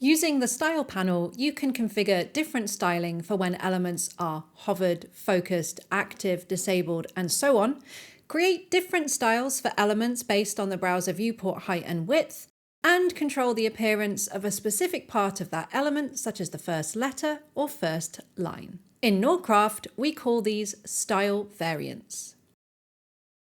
Using the Style panel, you can configure different styling for when elements are hovered, focused, active, disabled, and so on. Create different styles for elements based on the browser viewport height and width, and control the appearance of a specific part of that element, such as the first letter or first line. In Nordcraft, we call these style variants.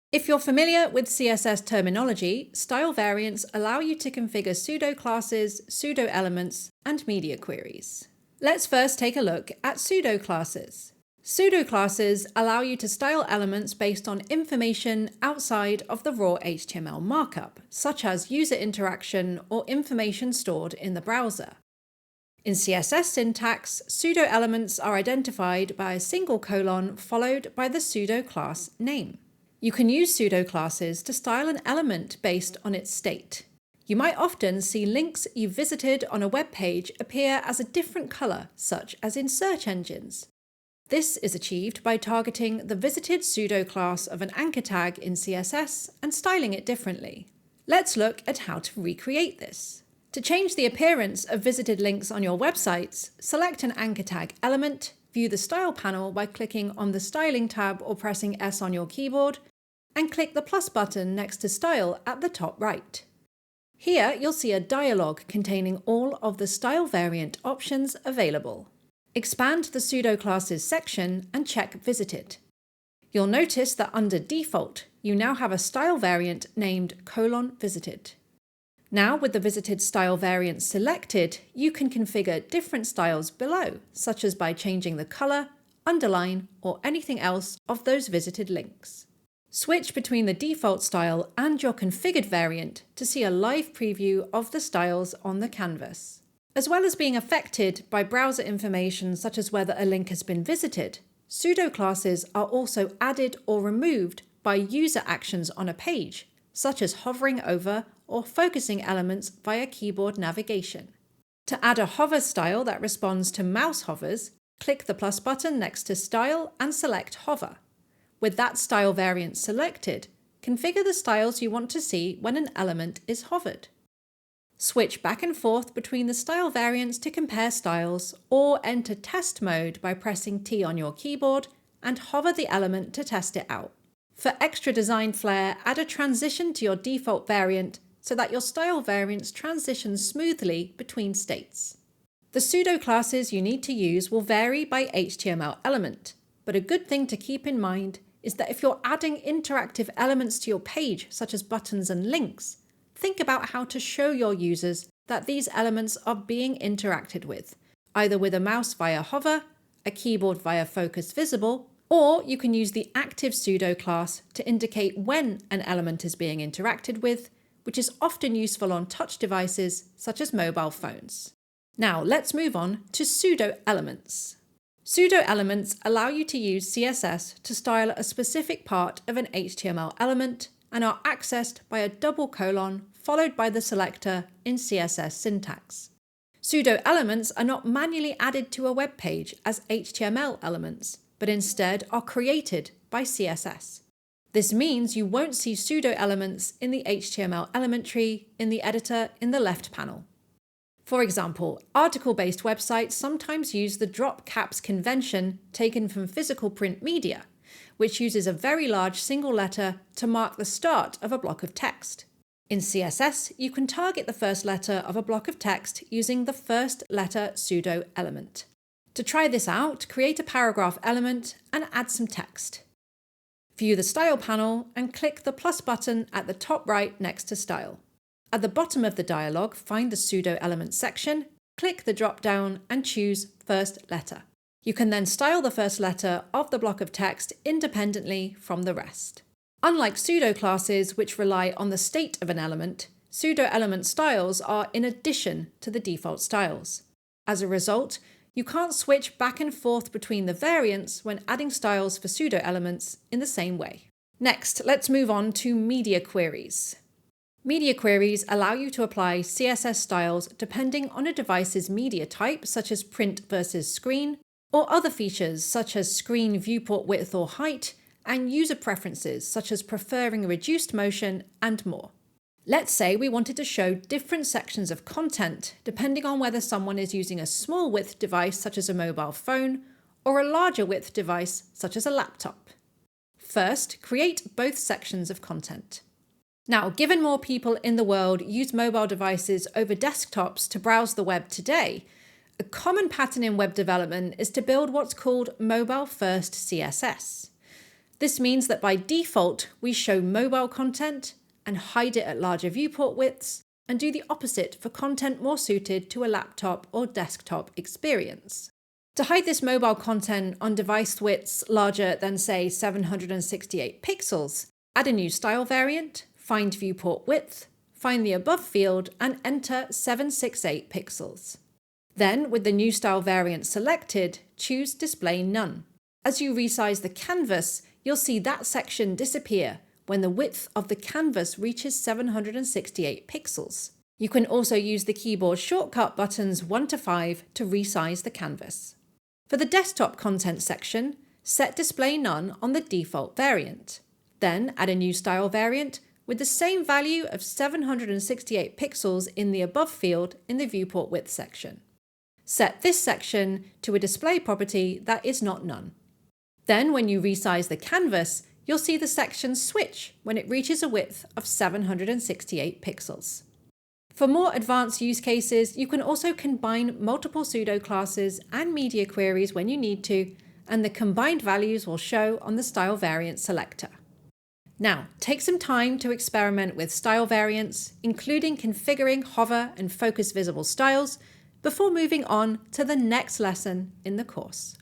If you're familiar with CSS terminology, style variants allow you to configure pseudo-classes, pseudo-elements, and media queries. Let's first take a look at pseudo-classes. Pseudo-classes allow you to style elements based on information outside of the raw HTML markup, such as user interaction or information stored in the browser. In CSS syntax, pseudo-elements are identified by a single colon followed by the pseudo-class name. You can use pseudo-classes to style an element based on its state. You might often see links you visited on a web page appear as a different color, such as in search engines. This is achieved by targeting the visited pseudo-class of an anchor tag in CSS and styling it differently. Let's look at how to recreate this. To change the appearance of visited links on your websites, select an anchor tag element, view the Style panel by clicking on the Styling tab or pressing S on your keyboard, and click the plus button next to Style at the top right. Here you'll see a dialog containing all of the style variant options available. Expand the pseudo-classes section and check Visited. You'll notice that under Default, you now have a style variant named :visited. Now, with the visited style variant selected, you can configure different styles below, such as by changing the color, underline, or anything else of those visited links. Switch between the default style and your configured variant to see a live preview of the styles on the canvas. As well as being affected by browser information such as whether a link has been visited, pseudo-classes are also added or removed by user actions on a page, such as hovering over or focusing elements via keyboard navigation. To add a hover style that responds to mouse hovers, click the plus button next to Style and select Hover. With that style variant selected, configure the styles you want to see when an element is hovered. Switch back and forth between the style variants to compare styles, or enter test mode by pressing T on your keyboard and hover the element to test it out. For extra design flair, add a transition to your default variant so that your style variants transition smoothly between states. The pseudo-classes you need to use will vary by HTML element, but a good thing to keep in mind is that if you're adding interactive elements to your page, such as buttons and links, think about how to show your users that these elements are being interacted with, either with a mouse via hover, a keyboard via focus visible, or you can use the active pseudo class to indicate when an element is being interacted with, which is often useful on touch devices such as mobile phones. Now let's move on to pseudo-elements. Pseudo-elements allow you to use CSS to style a specific part of an HTML element and are accessed by a double colon followed by the selector in CSS syntax. Pseudo-elements are not manually added to a web page as HTML elements, but instead are created by CSS. This means you won't see pseudo-elements in the HTML element tree in the editor in the left panel. For example, article-based websites sometimes use the drop caps convention taken from physical print media, which uses a very large single letter to mark the start of a block of text. In CSS, you can target the first letter of a block of text using the first letter pseudo-element. To try this out, create a paragraph element and add some text. View the Style panel and click the plus button at the top right next to Style. At the bottom of the dialog, find the pseudo-element section, click the drop-down and choose First Letter. You can then style the first letter of the block of text independently from the rest. Unlike pseudo-classes, which rely on the state of an element, pseudo-element styles are in addition to the default styles. As a result, you can't switch back and forth between the variants when adding styles for pseudo-elements in the same way. Next, let's move on to media queries. Media queries allow you to apply CSS styles depending on a device's media type, such as print versus screen, or other features such as screen viewport width or height, and user preferences such as preferring reduced motion and more. Let's say we wanted to show different sections of content depending on whether someone is using a small width device such as a mobile phone or a larger width device such as a laptop. First, create both sections of content. Now, given more people in the world use mobile devices over desktops to browse the web today, a common pattern in web development is to build what's called mobile-first CSS. This means that by default, we show mobile content and hide it at larger viewport widths, and do the opposite for content more suited to a laptop or desktop experience. To hide this mobile content on device widths larger than, say, 768 pixels, add a new style variant, find viewport width, find the above field, and enter 768 pixels. Then, with the new style variant selected, choose Display None. As you resize the canvas, you'll see that section disappear when the width of the canvas reaches 768 pixels. You can also use the keyboard shortcut buttons 1 to 5 to resize the canvas. For the desktop content section, set Display None on the default variant. Then add a new style variant with the same value of 768 pixels in the above field in the viewport width section. Set this section to a display property that is not none. Then when you resize the canvas, you'll see the section switch when it reaches a width of 768 pixels. For more advanced use cases, you can also combine multiple pseudo-classes and media queries when you need to, and the combined values will show on the style variant selector. Now, take some time to experiment with style variants, including configuring hover and focus visible styles, before moving on to the next lesson in the course.